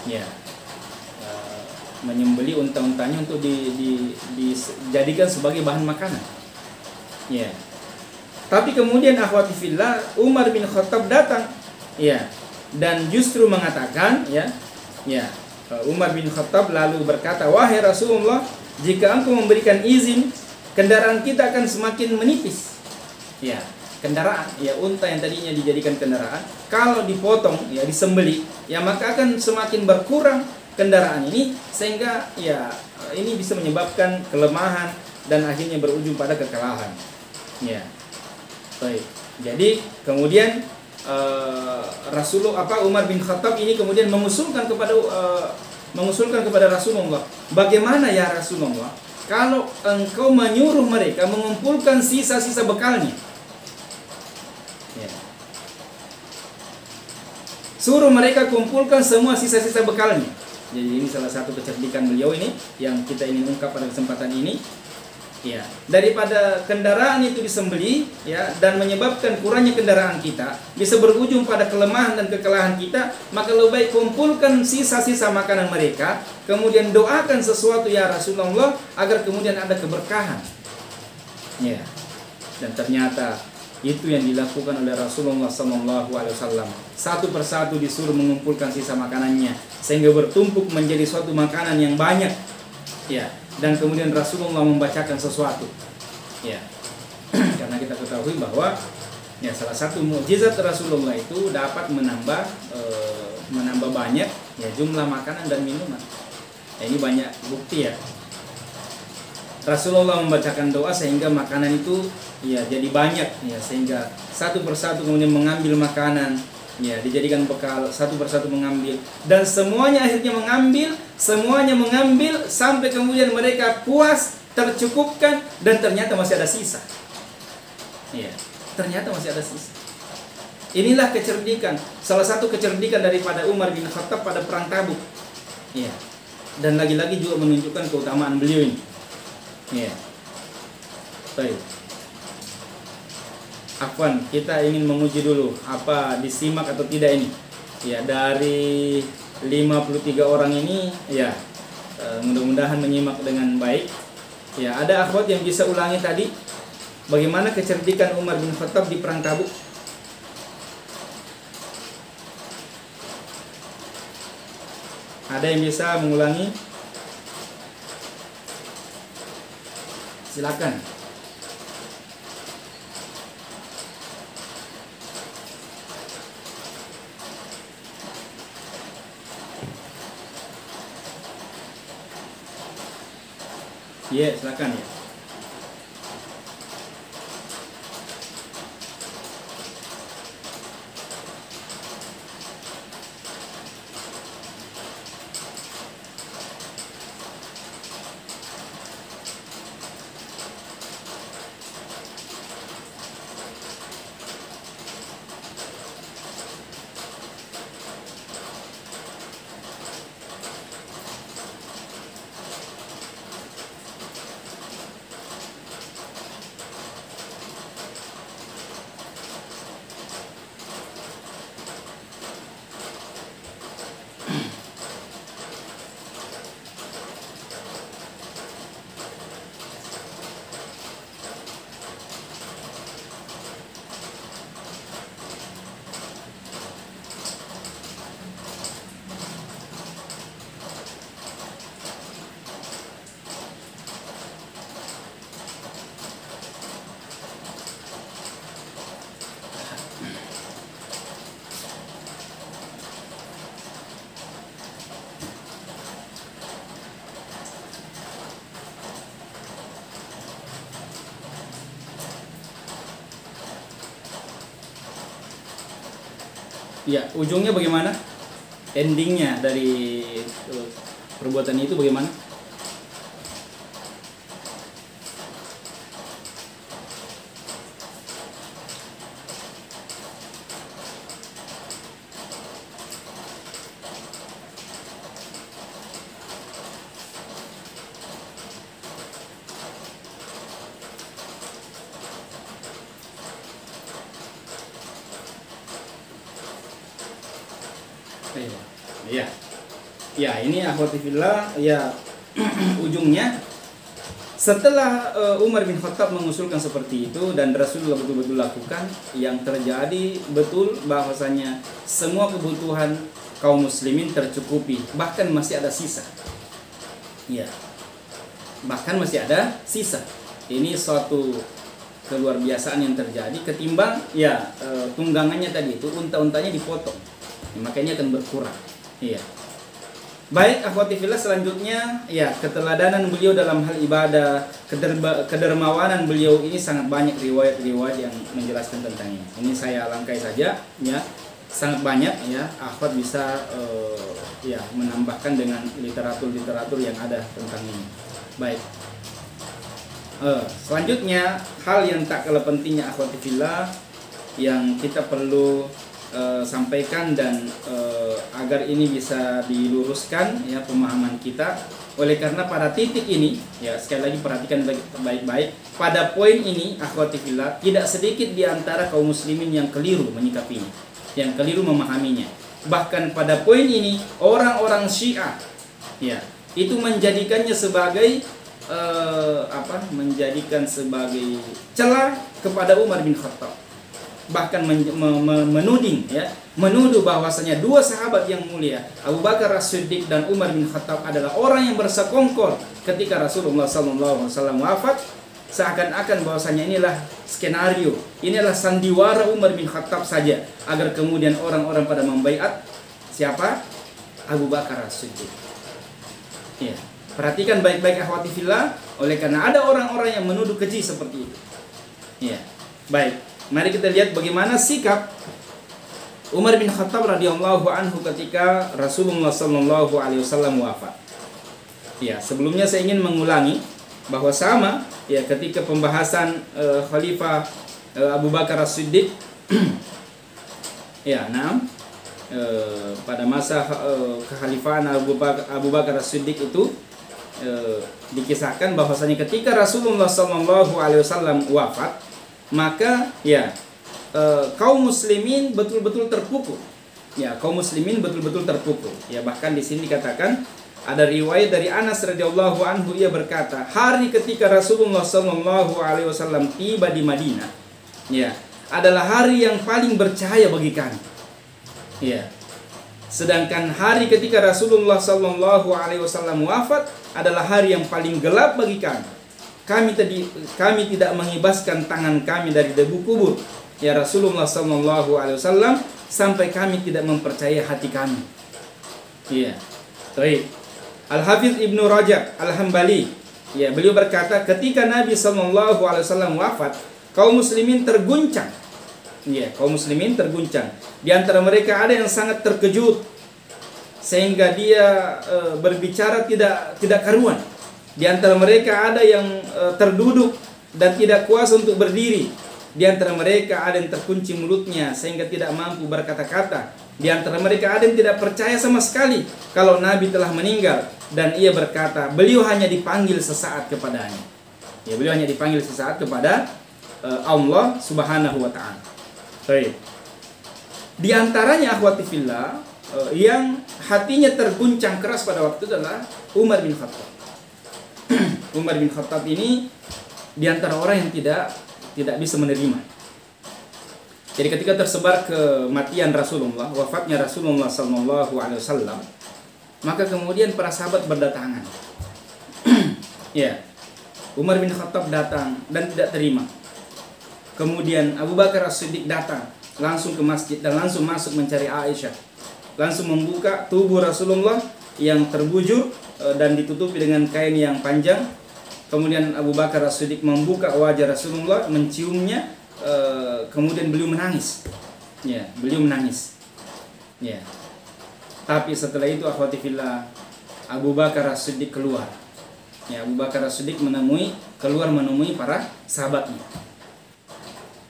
ya, menyembeli unta-untanya untuk dijadikan sebagai bahan makanan, ya. Tapi kemudian akhwati fillah, Umar bin Khattab datang, ya, dan justru mengatakan, ya, Umar bin Khattab lalu berkata, wahai Rasulullah, jika engkau memberikan izin, kendaraan kita akan semakin menipis. Ya, kendaraan, ya, unta yang tadinya dijadikan kendaraan, kalau dipotong, ya, disembeli, ya, maka akan semakin berkurang kendaraan ini, sehingga, ya, ini bisa menyebabkan kelemahan dan akhirnya berujung pada kekalahan. Ya, baik. Jadi kemudian Umar bin Khattab ini kemudian mengusulkan kepada Rasulullah, bagaimana ya Rasulullah kalau engkau menyuruh mereka mengumpulkan sisa-sisa bekalnya, ya. Suruh mereka kumpulkan semua sisa-sisa bekalnya. Jadi ini salah satu kecerdikan beliau ini yang kita ingin ungkap pada kesempatan ini. Ya, daripada kendaraan itu disembeli, ya, dan menyebabkan kurangnya kendaraan kita, bisa berujung pada kelemahan dan kekalahan kita, maka lebih baik kumpulkan sisa-sisa makanan mereka, kemudian doakan sesuatu ya Rasulullah agar kemudian ada keberkahan. Ya. Dan ternyata itu yang dilakukan oleh Rasulullah SAW. Satu persatu disuruh mengumpulkan sisa makanannya sehingga bertumpuk menjadi suatu makanan yang banyak. Ya. Dan kemudian Rasulullah membacakan sesuatu, ya, karena kita ketahui bahwa, ya, salah satu mukjizat Rasulullah itu dapat menambah banyak, ya, jumlah makanan dan minuman. Ya, ini banyak bukti, ya. Rasulullah membacakan doa sehingga makanan itu, ya, jadi banyak, ya, sehingga satu persatu kemudian mengambil makanan, ya, dijadikan bekal, satu persatu mengambil, dan semuanya akhirnya mengambil sampai kemudian mereka puas, tercukupkan, dan ternyata masih ada sisa. Ya, ternyata masih ada sisa. Inilah kecerdikan, salah satu kecerdikan daripada Umar bin Khattab pada perang Tabuk. Ya. Dan lagi-lagi juga menunjukkan keutamaan beliau ini. Ya. Baik. Afwan, kita ingin menguji dulu apa disimak atau tidak ini. Ya, dari 53 orang ini, ya, mudah-mudahan menyimak dengan baik. Ya, ada akhwat yang bisa ulangi tadi bagaimana kecerdikan Umar bin Khattab di perang Tabuk. Ada yang bisa mengulangi? silakan. Iya, silakan ya. Ya, ujungnya bagaimana? Endingnya dari perbuatan itu bagaimana? Ya, ya ini akhwati fillah ya. Ujungnya setelah Umar bin Khattab mengusulkan seperti itu dan Rasulullah betul-betul lakukan, yang terjadi betul bahwasanya semua kebutuhan kaum muslimin tercukupi, bahkan masih ada sisa. Ya, bahkan masih ada sisa. Ini suatu keluar biasaan yang terjadi ketimbang ya tunggangannya tadi itu unta-untanya dipotong, ya, makanya akan berkurang. Iya. Baik akhwati fillah, selanjutnya ya keteladanan beliau dalam hal ibadah, kedermawanan beliau ini sangat banyak riwayat-riwayat yang menjelaskan tentang ini. Ini saya langkai saja ya. Sangat banyak ya, akhwat bisa ya menambahkan dengan literatur-literatur yang ada tentang ini. Baik. Selanjutnya hal yang tak kalah pentingnya akhwati fillah yang kita perlu sampaikan dan agar ini bisa diluruskan ya pemahaman kita. Oleh karena pada titik ini ya, sekali lagi perhatikan baik-baik, pada poin ini akhwati fillah tidak sedikit di antara kaum muslimin yang keliru menyikapinya, yang keliru memahaminya. Bahkan pada poin ini orang-orang Syiah ya itu menjadikannya sebagai menjadikan sebagai celah kepada Umar bin Khattab, bahkan menuding ya, menuduh bahwasanya dua sahabat yang mulia Abu Bakar As-Siddiq dan Umar bin Khattab adalah orang yang bersekongkol ketika Rasulullah SAW wafat, seakan-akan bahwasanya inilah skenario, inilah sandiwara Umar bin Khattab saja agar kemudian orang-orang pada membaiat siapa? Abu Bakar As-Siddiq. Ya, perhatikan baik-baik akhwati fillah, oleh karena ada orang-orang yang menuduh keji seperti itu. Ya, baik. Mari kita lihat bagaimana sikap Umar bin Khattab radhiyallahu anhu ketika Rasulullah sallallahu alaihi wasallam wafat. Ya, sebelumnya saya ingin mengulangi bahwa sama ya ketika pembahasan Khalifah Abu Bakar As-Siddiq ya, pada masa kekhalifahan Abu Bakar As-Siddiq itu dikisahkan bahwasanya ketika Rasulullah sallallahu alaihi wasallam wafat, maka ya kaum muslimin betul-betul terpukul. Ya, kaum muslimin betul-betul terpukul. Ya, bahkan di sini dikatakan ada riwayat dari Anas radhiyallahu anhu, ia berkata, hari ketika Rasulullah sallallahu alaihi wasallam tiba di Madinah, ya, adalah hari yang paling bercahaya bagi kami. Ya. Sedangkan hari ketika Rasulullah sallallahu alaihi wasallam wafat adalah hari yang paling gelap bagi kami. kami tidak mengibaskan tangan kami dari debu kubur, ya Rasulullah sallallahu alaihi wasallam, sampai kami tidak mempercayai hati kami. Iya. Baik. Al-Hafidz Ibnu Rajab Al-Hambali, ya, beliau berkata ketika Nabi sallallahu alaihi wasallam wafat, kaum muslimin terguncang. Ya, kaum muslimin terguncang. Di antara mereka ada yang sangat terkejut sehingga dia berbicara tidak karuan. Di antara mereka ada yang terduduk dan tidak kuasa untuk berdiri. Di antara mereka ada yang terkunci mulutnya sehingga tidak mampu berkata-kata. Di antara mereka ada yang tidak percaya sama sekali kalau Nabi telah meninggal, dan ia berkata beliau hanya dipanggil sesaat kepadanya. Ya, beliau hanya dipanggil sesaat kepada Allah Subhanahu wa taala. Baik. Di antaranya akhwati fillah yang hatinya terguncang keras pada waktu itu adalah Umar bin Khattab. Umar bin Khattab ini di antara orang yang tidak bisa menerima. Jadi ketika tersebar kematian Rasulullah, wafatnya Rasulullah sallallahu alaihi wasallam, maka kemudian para sahabat berdatangan. Ya. Umar bin Khattab datang dan tidak terima. Kemudian Abu Bakar As-Siddiq datang langsung ke masjid dan langsung masuk mencari Aisyah. Langsung membuka tubuh Rasulullah yang terbujur dan ditutupi dengan kain yang panjang. Kemudian Abu Bakar As-Siddiq membuka wajah Rasulullah, menciumnya, kemudian beliau menangis. Ya, beliau menangis. Ya. Tapi setelah itu akhwati fillah, Abu Bakar As-Siddiq keluar. Ya, Abu Bakar As-Siddiq keluar menemui para sahabatnya.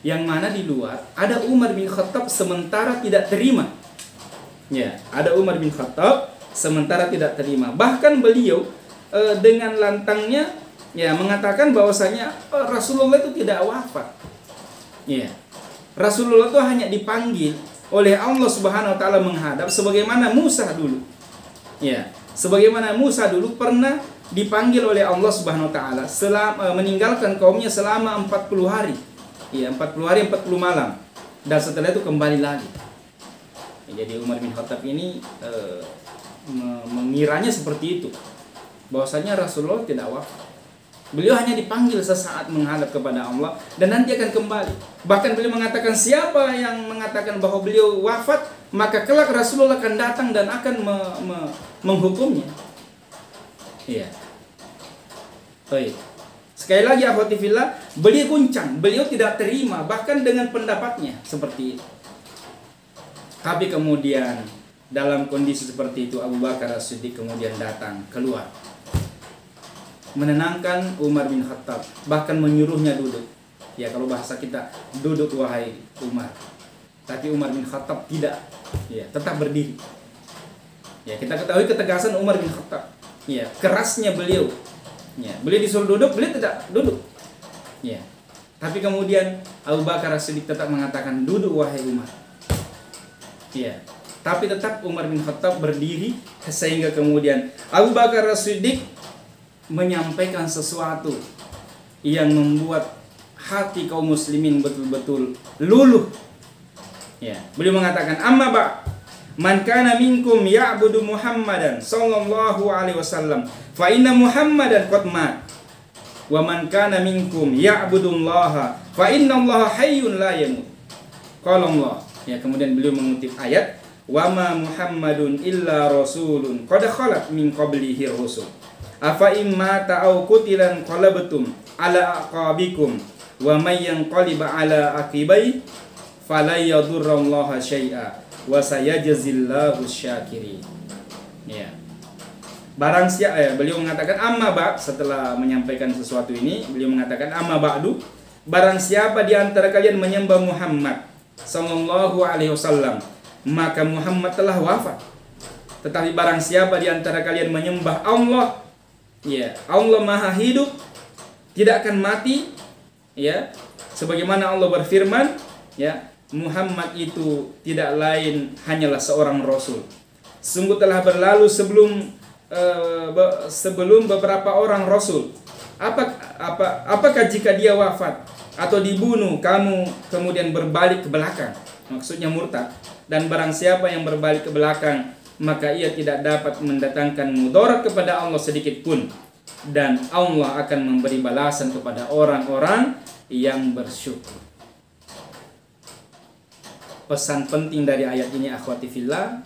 Yang mana di luar ada Umar bin Khattab sementara tidak terima. Ya, ada Umar bin Khattab sementara tidak terima. Bahkan beliau dengan lantangnya ya mengatakan bahwasanya Rasulullah itu tidak wafat. Ya. Rasulullah itu hanya dipanggil oleh Allah Subhanahu wa taala menghadap sebagaimana Musa dulu. Ya, sebagaimana Musa dulu pernah dipanggil oleh Allah Subhanahu wa taala meninggalkan kaumnya selama 40 hari. Ya, 40 hari 40 malam. Dan setelah itu kembali lagi. Ya, jadi Umar bin Khattab ini mengiranya seperti itu. Bahwasanya Rasulullah tidak wafat. Beliau hanya dipanggil sesaat menghadap kepada Allah dan nanti akan kembali. Bahkan beliau mengatakan siapa yang mengatakan bahwa beliau wafat, maka kelak Rasulullah akan datang dan akan menghukumnya. Iya. Baik. Sekali lagi akhwati fillah, beliau guncang, beliau tidak terima bahkan dengan pendapatnya seperti itu. Tapi kemudian dalam kondisi seperti itu Abu Bakar As-Siddiq kemudian datang keluar, menenangkan Umar bin Khattab, bahkan menyuruhnya duduk. Ya, kalau bahasa kita, duduk wahai Umar. Tapi Umar bin Khattab tidak, ya, tetap berdiri. Ya, kita ketahui ketegasan Umar bin Khattab. Ya, kerasnya beliau. Ya, beliau disuruh duduk, beliau tidak duduk. Ya. Tapi kemudian Abu Bakar As-Siddiq tetap mengatakan duduk wahai Umar. Ya. Tapi tetap Umar bin Khattab berdiri sehingga kemudian Abu Bakar As-Siddiq menyampaikan sesuatu yang membuat hati kaum muslimin betul-betul luluh. Ya, beliau mengatakan amma ba man kana minkum ya'budu Muhammadan sallallahu alaihi wasallam fa inna Muhammadan qad mat wa man kana minkum ya'budullaha fa innallaha hayyun la yamut. Qala Allah. Ya, kemudian beliau mengutip ayat wa ma Muhammadun illa rasulun qad khalat min qablihi rusul afa imma ta'au qutilan qalabtum ala aqabikum wa may yanqalib ala aqibai fala yadurrullaha syai'a wa sayajzillahu syakirin. Ya. Barang siapa beliau mengatakan amma ba', setelah menyampaikan sesuatu ini beliau mengatakan amma ba'du, barang siapa di antara kalian menyembah Muhammad sallallahu alaihi wasallam maka Muhammad telah wafat. Tetapi barang siapa di antara kalian menyembah Allah, ya, Allah Maha hidup, tidak akan mati, ya. Sebagaimana Allah berfirman, ya, Muhammad itu tidak lain hanyalah seorang rasul. Sungguh telah berlalu sebelum beberapa orang rasul. Apakah jika dia wafat atau dibunuh kamu kemudian berbalik ke belakang? Maksudnya murtad. Dan barang siapa yang berbalik ke belakang maka ia tidak dapat mendatangkan mudarat kepada Allah sedikit pun. dan Allah akan memberi balasan kepada orang-orang yang bersyukur. Pesan penting dari ayat ini akhwati fillah,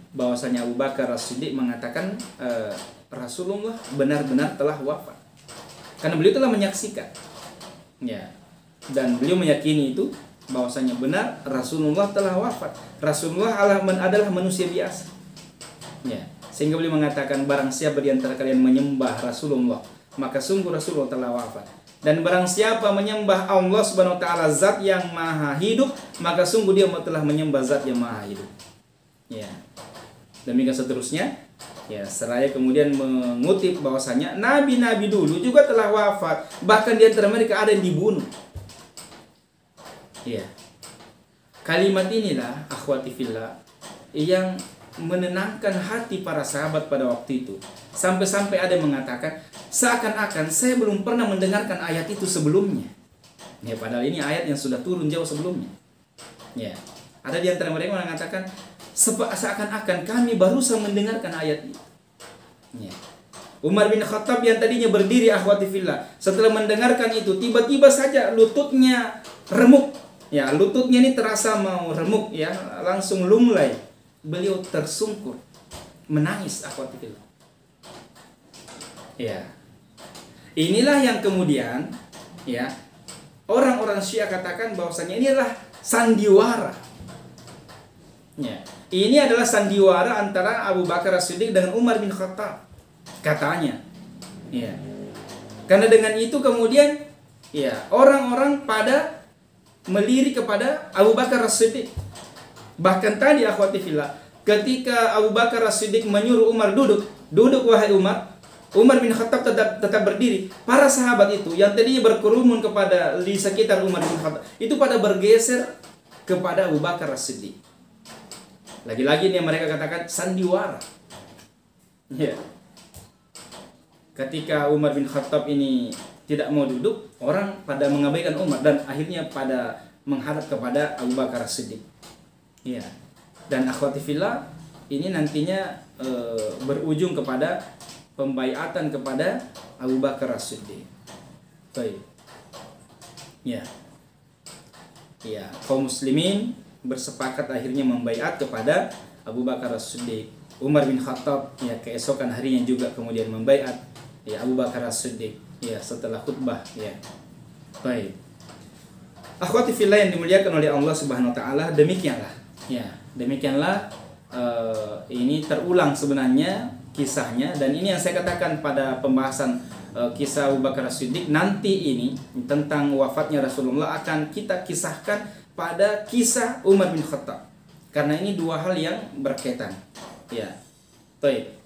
bahwasanya Abu Bakar As-Siddiq mengatakan Rasulullah benar-benar telah wafat. Karena beliau telah menyaksikan. Ya. Dan beliau meyakini itu bahwasanya benar Rasulullah telah wafat. Rasulullah adalah manusia biasa. Ya. Sehingga beliau mengatakan barang siapa di antara kalian menyembah Rasulullah, maka sungguh Rasulullah telah wafat. Dan barang siapa menyembah Allah Subhanahu wa taala zat yang maha hidup, maka sungguh dia telah menyembah zat yang maha hidup. Ya. Demikian seterusnya. Ya, seraya kemudian mengutip bahwasanya nabi-nabi dulu juga telah wafat, bahkan di antara mereka ada yang dibunuh. Ya. Kalimat inilah akhwati fillah yang menenangkan hati para sahabat pada waktu itu. Sampai-sampai ada yang mengatakan, seakan-akan saya belum pernah mendengarkan ayat itu sebelumnya. Ya, padahal ini ayat yang sudah turun jauh sebelumnya. Ya. Ada di antara mereka yang mengatakan, seakan-akan kami barusan mendengarkan ayat itu. Ya. Umar bin Khattab yang tadinya berdiri akhwati fillah, setelah mendengarkan itu tiba-tiba saja lututnya remuk. Ya, lututnya ini terasa mau remuk ya, langsung lunglai. Beliau tersungkur, menangis akhwati fillah. Ya. Inilah yang kemudian ya orang-orang Syiah katakan bahwasanya ini adalah sandiwara. Ya. Ini adalah sandiwara antara Abu Bakar As-Siddiq dengan Umar bin Khattab, katanya. Ya. Karena dengan itu kemudian ya orang-orang pada melirik kepada Abu Bakar As-Siddiq. Bahkan tadi akhwati fillah, ketika Abu Bakar As-Siddiq menyuruh Umar duduk wahai Umar, Umar bin Khattab tetap berdiri. Para sahabat itu yang tadinya berkerumun kepada di sekitar Umar bin Khattab, itu pada bergeser kepada Abu Bakar As-Siddiq. Lagi-lagi ini mereka katakan sandiwara. Ya. Ketika Umar bin Khattab ini tidak mau duduk, orang pada mengabaikan Umar dan akhirnya pada menghadap kepada Abu Bakar As-Siddiq. Ya. Dan akhwati fillah ini nantinya berujung kepada pembaiatan kepada Abu Bakar As-Siddiq. Baik. Ya. Ya, kaum muslimin bersepakat akhirnya membaiat kepada Abu Bakar As-Siddiq. Umar bin Khattab ya keesokan harinya juga kemudian membaiat ya Abu Bakar As-Siddiq ya setelah khutbah ya. Baik. Akhwati fillah yang dimuliakan oleh Allah Subhanahu wa taala, demikianlah. Ya, demikianlah ini terulang sebenarnya kisahnya, dan ini yang saya katakan pada pembahasan kisah Abu Bakar As-Siddiq nanti ini tentang wafatnya Rasulullah akan kita kisahkan pada kisah Umar bin Khattab, karena ini dua hal yang berkaitan. Ya, baik.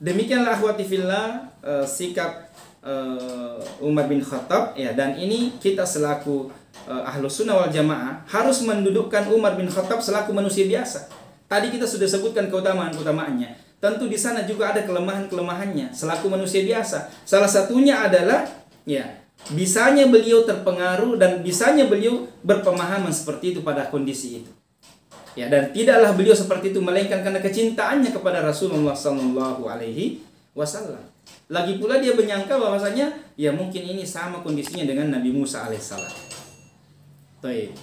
Demikianlah akhwati fillah sikap Umar bin Khattab ya, dan ini kita selaku Ahlus Sunnah wal Jamaah harus mendudukkan Umar bin Khattab selaku manusia biasa. Tadi kita sudah sebutkan keutamaan-keutamaannya. Tentu di sana juga ada kelemahan-kelemahannya selaku manusia biasa. Salah satunya adalah ya bisanya beliau terpengaruh dan bisanya beliau berpemahaman seperti itu pada kondisi itu. Ya, dan tidaklah beliau seperti itu melainkan karena kecintaannya kepada Rasulullah sallallahu alaihi wasallam. Lagi pula dia menyangka bahwasanya ya mungkin ini sama kondisinya dengan Nabi Musa alaihissalam. Baik.